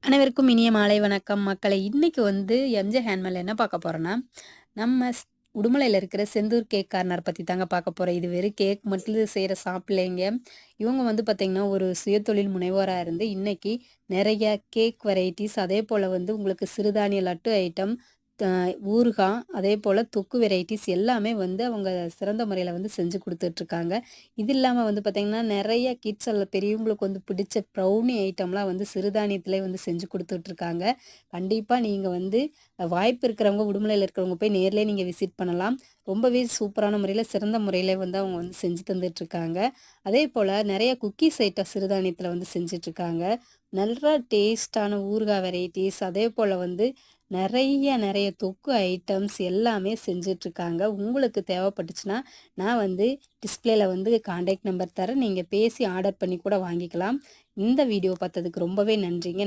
அனைவருக்கும் இனிய மாலை வணக்கம் மக்களை. இன்னைக்கு வந்து எம்ஜே ஹேண்ட்மேல என்ன பார்க்க போறோம்னா, நம்ம உடுமலையில இருக்கிற செந்தூர் கேக் கார்னர் பத்தி தாங்க பார்க்க போறோம். இது வெறும் கேக் மட்டும் செய்ற ஷாப் இல்லைங்க. இவங்க வந்து பார்த்தீங்கன்னா, ஒரு சுயதொழில் முனைவோரா இருந்து இன்னைக்கு நெறைய கேக் வெரைட்டீஸ், அதேபோல வந்து உங்களுக்கு சிறுதானிய லட்டு ஐட்டம், த ஊறுகாய், அதேபோல தொக்கு வெரைட்டீஸ் எல்லாமே வந்து அவங்க சிறந்த முறையில வந்து செஞ்சு குடுத்துட்ருக்காங்க. இது இல்லாம வந்து பார்த்தீங்கன்னா, நெறைய கிட்ஸ் பெரியவங்களுக்கு வந்து பிடிச்ச ப்ரௌனி ஐட்டம்லாம் வந்து சிறுதானியத்திலே வந்து செஞ்சு குடுத்துட்ருக்காங்க. கண்டிப்பா நீங்க வந்து வாய்ப்பு இருக்கிறவங்க, உடுமலையில இருக்கிறவங்க போய் நேர்லயே நீங்க விசிட் பண்ணலாம். ரொம்பவே சூப்பரான முறையில, சிறந்த முறையில வந்து அவங்க வந்து செஞ்சு தந்துட்டுருக்காங்க. அதேபோல நெறைய குக்கீஸ் ஐட்டம் சிறுதானியத்தில வந்து செஞ்சுட்ருக்காங்க. நல்ல டேஸ்ட்டான ஊறுகாய் வெரைட்டீஸ், அதேபோல வந்து நெறைய தொக்கு ஐட்டம்ஸ் எல்லாமே செஞ்சுட்ருக்காங்க. உங்களுக்கு தேவைப்பட்டுச்சுன்னா, நான் வந்து டிஸ்ப்ளேல வந்து கான்டாக்ட் நம்பர் தரேன். நீங்க பேசி ஆர்டர் பண்ணி கூட வாங்கிக்கலாம். இந்த வீடியோ பார்த்ததுக்கு ரொம்பவே நன்றிங்க.